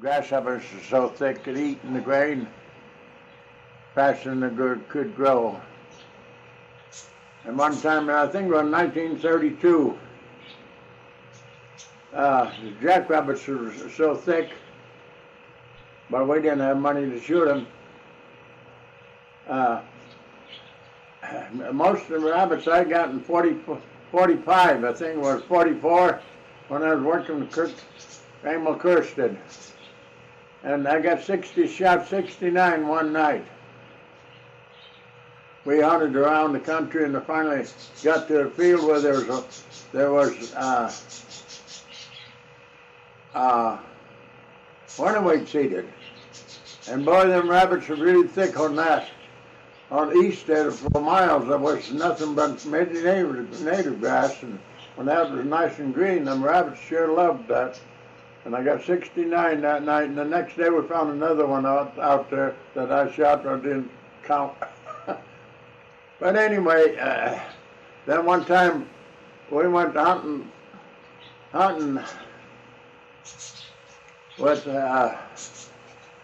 grasshoppers are so thick at eating the grain faster than the could grow. And one time, I think it was 1932, the jackrabbits were so thick, but we didn't have money to shoot them. Most of the rabbits I got in 45, I think it was 44, when I was working with Emil Kirsten. And I got 69 one night. We hunted around the country and finally got to a field where there was winterweight seeded. And boy, them rabbits were really thick on that. On the east there for miles, there was nothing but native grass, and when that was nice and green, them rabbits sure loved that. And I got 69 that night, and the next day we found another one out there that I shot, but I didn't count. But anyway, then one time we went hunting with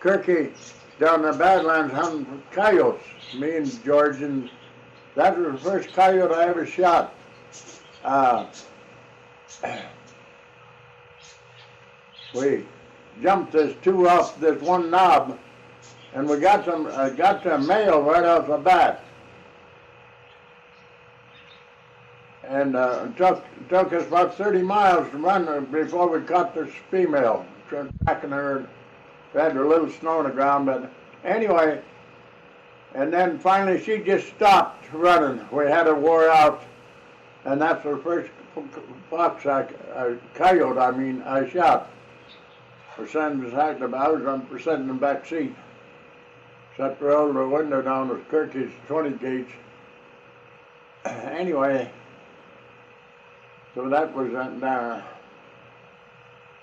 Kirky down the Badlands hunting for coyotes. Me and George, and that was the first coyote I ever shot. We jumped this two off this one knob, and we got the male right off the bat. And took us about 30 miles to run before we caught this female, tracking her. We had a little snow on the ground, but anyway, and then finally she just stopped running. We had her wore out, and that's the first coyote I shot. I was sitting in the back seat. Sat the roll the window down with Kirky's 20 gauge. Anyway, so that was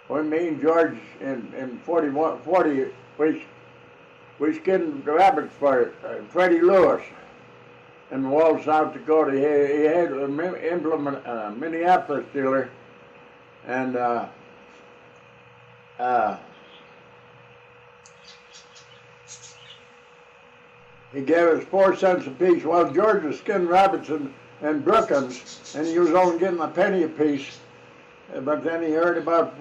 when me and George in 40, we skinned rabbits for Freddie Lewis in Wall, South Dakota. He had a Minneapolis dealer, and he gave us 4 cents apiece. Well, George was skinning rabbits in Brookings, and he was only getting a penny apiece. But then he heard about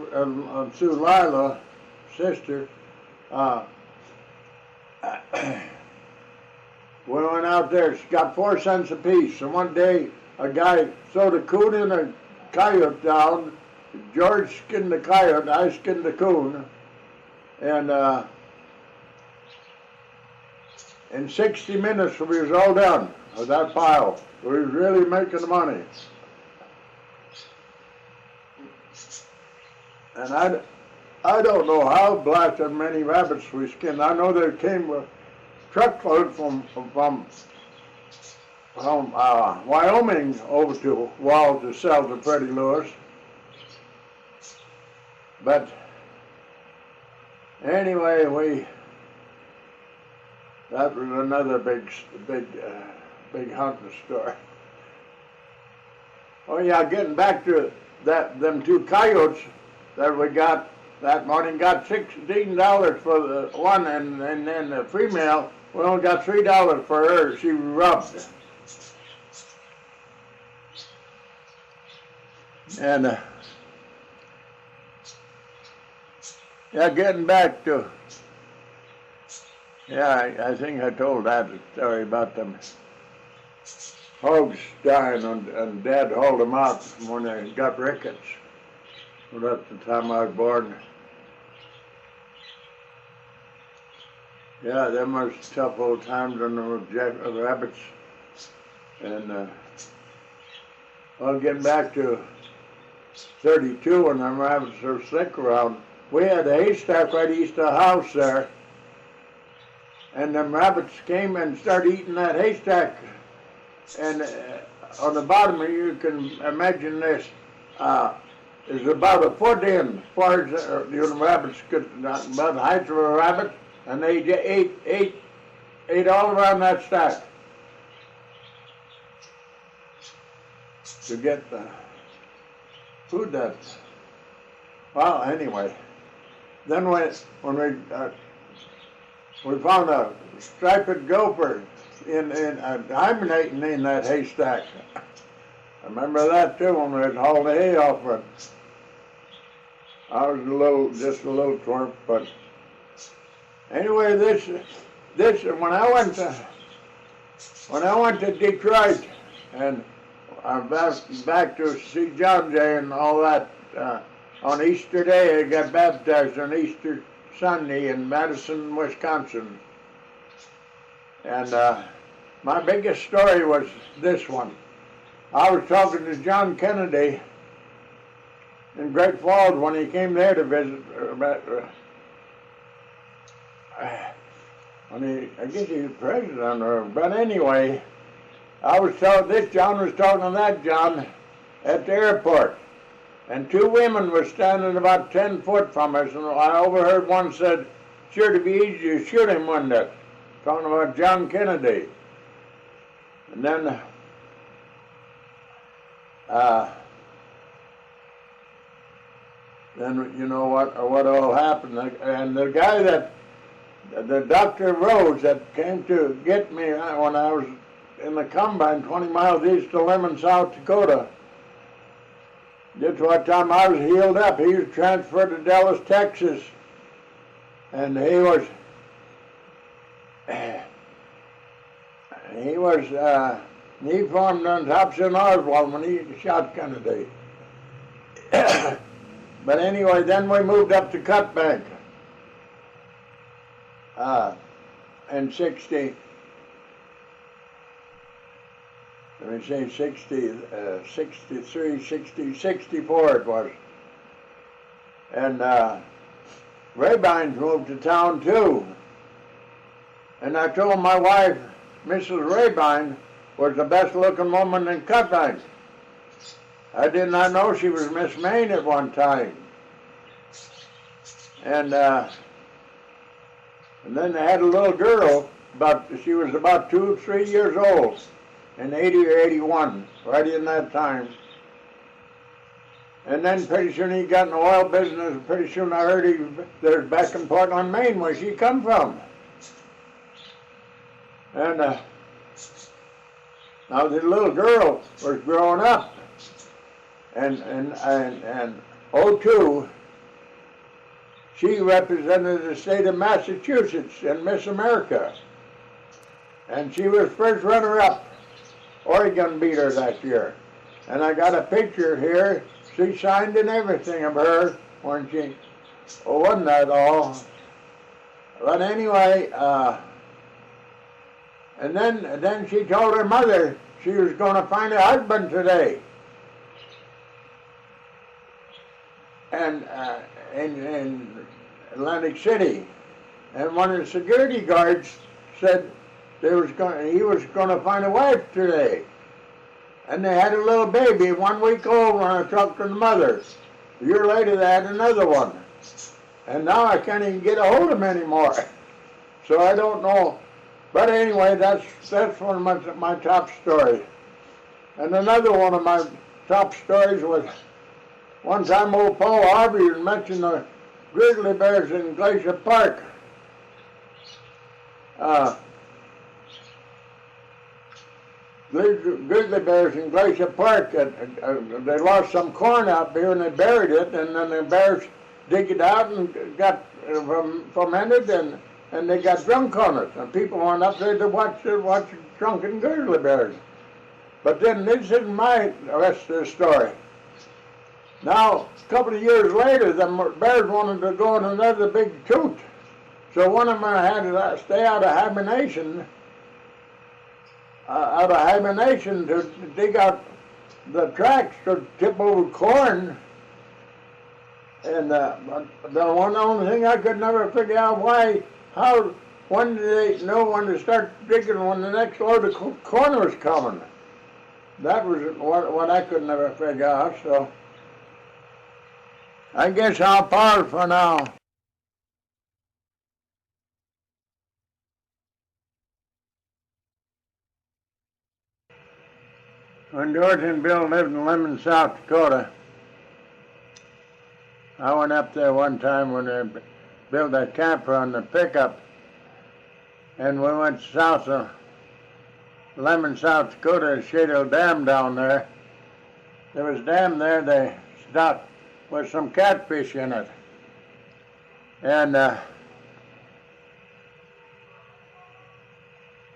Sue Lila, sister. We went out there. She got 4 cents apiece. And one day, a guy sewed a coon and a coyote down. George skinned the coyote. I skinned the coon. And in 60 minutes, we was all done with that pile. We was really making money. And I don't know how blasted many rabbits we skinned. I know they came with truckloads from Wyoming over to Wall to sell to Freddie Lewis. But anyway, that was another big hunting story. Oh yeah, getting back to them 2 coyotes that we got that morning, got $16 for the one, and then the female, we only got $3 for her. She rubbed. And yeah, getting back to, I think I told that story about them hogs dying, and Dad hauled them out when they got rickets. Well, that's the time I was born. Yeah, them was tough old times on the rabbits. And well, getting back to 32, when them rabbits were sick around, we had a haystack right east of the house there, and them rabbits came and started eating that haystack. And on the bottom, you can imagine this. Is about a foot in, as far as the rabbits could, about the height of a rabbit, and they ate all around that stack to get the food that. Well, anyway, then when we found a striped gopher hibernating in that haystack. I remember that too when we had hauled the hay off it. I was just a little twerp, but anyway, this when I went to Detroit and I back to see John Jay and all that on Easter Day, I got baptized on Easter Sunday in Madison, Wisconsin, and my biggest story was this one. I was talking to John Kennedy in Great Falls when he came there to visit. I guess he was president, but anyway, I was told this John was talking to that John at the airport, and two women were standing about 10 foot from us, and I overheard one said, "Sure to be easy to shoot him, wouldn't it?" Talking about John Kennedy. And then you know what all happened, and the guy the Dr. Rose that came to get me when I was in the Combine 20 miles east of Lemon, South Dakota, just what time I was healed up, he was transferred to Dallas, Texas, and he formed on Thompson Oswald when he shot Kennedy. But anyway, then we moved up to Cutbank in 60. Let me say 63, 60, 64 it was. And Rabines moved to town too. And I told my wife, Mrs. Rabine was the best looking woman in Cutbank. I did not know she was Miss Maine at one time. And then they had a little girl, she was about 2 or 3 years old, in 80 or 81, right in that time. And then pretty soon he got in the oil business, and pretty soon I heard there's back in Portland, Maine, where she come from. And now the little girl was growing up, and 02, she represented the state of Massachusetts in Miss America, and she was first runner-up. Oregon beat her that year, and I got a picture here. She signed and everything of her when she, wasn't that all? But anyway, and then she told her mother she was going to find a husband today, and in Atlantic City, and one of the security guards said he was going to find a wife today, and they had a little baby 1 week old when I talked to the mother. A year later they had another one, and now I can't even get a hold of him anymore. So I don't know, but anyway, that's one of my top stories. And another one of my top stories was one time old Paul Harvey mentioned the grizzly bears in Glacier Park. Grizzly bears in Glacier Park, they lost some corn out there and they buried it, and then the bears dig it out and got fermented, and they got drunk on it, and people went up there to watch drunken grizzly bears. But then this isn't my rest of the story. Now, a couple of years later, the bears wanted to go on another big toot, so one of them had to stay out of hibernation. To dig out the tracks to tip over corn. And the only thing I could never figure out when did they know when to start digging when the next load of corn was coming? That was what I could never figure out, so I guess I'll pause for now. When George and Bill lived in Lemon, South Dakota, I went up there one time when built a camper on the pickup, and we went south of Lemon, South Dakota, Shadle Dam down there. There was a dam there, they stocked with some catfish in it. And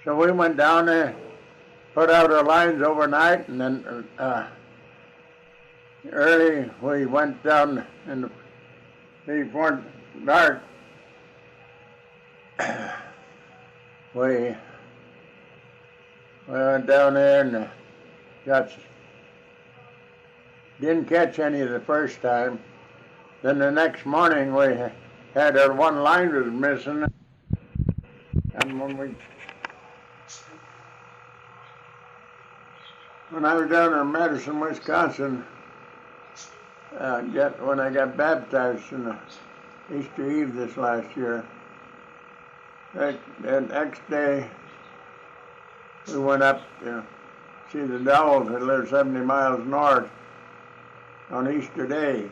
so we went down there, put out our lines overnight, and then early we went down before dark. We went down there and didn't catch any the first time. Then the next morning we had our one line was missing, and when I was down in Madison, Wisconsin, when I got baptized in Easter Eve this last year, the next day we went up to see the Dowells that live 70 miles north on Easter Day.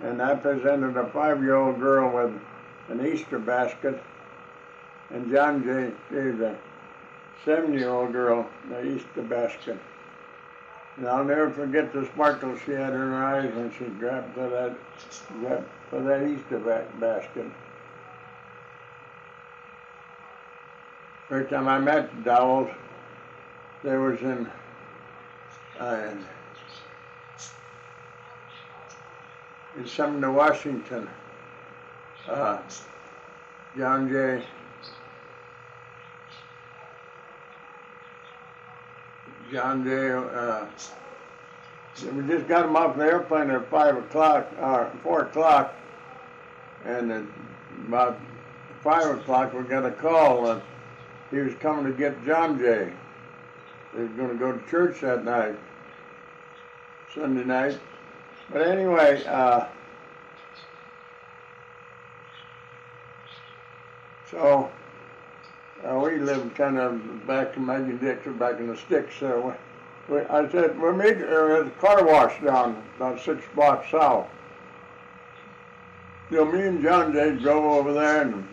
And I presented a 5-year-old girl with an Easter basket, and John J. gave a 7-year-old girl the Easter basket. And I'll never forget the sparkle she had in her eyes when she grabbed for that Easter basket. First time I met the Dowells, they was in Sumner, Washington. John J. We just got him off the airplane at 4 o'clock, and at about 5 o'clock we got a call that he was coming to get John J. They was going to go to church that night, Sunday night. But anyway, so we lived kind of back in Maggie Dixon, back in the sticks. So I said, we'll meet at a car wash down about 6 blocks south. You know, me and John J. drove over there and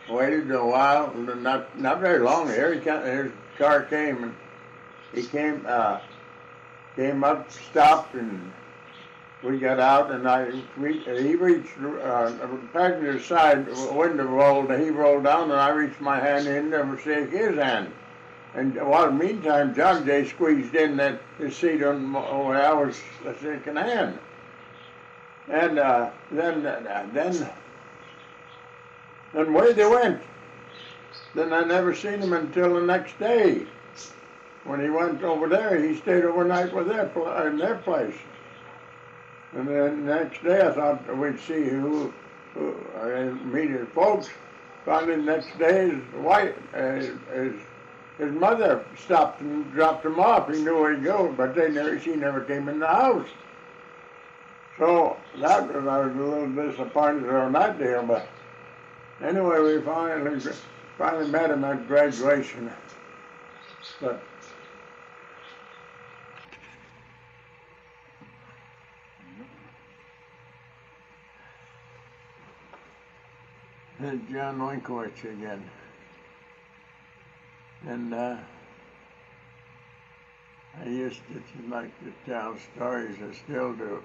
waited a while, not very long. His car came, and he came up, stopped, and we got out, and he reached the passenger side window rolled. He rolled down, and I reached my hand in to shake his hand. And while in the meantime, John J. squeezed in his seat on where I was shaking hand. And then where they went. Then I never seen him until the next day. When he went over there, he stayed overnight in their place. And then the next day I thought we'd see who meet his folks. Finally, the next day, his mother stopped and dropped him off. He knew where he'd go, but she never came in the house. So I was a little disappointed on that deal, but anyway, we finally met him at graduation. But there's John Winkowitsch again. And I used to like to tell stories, I still do.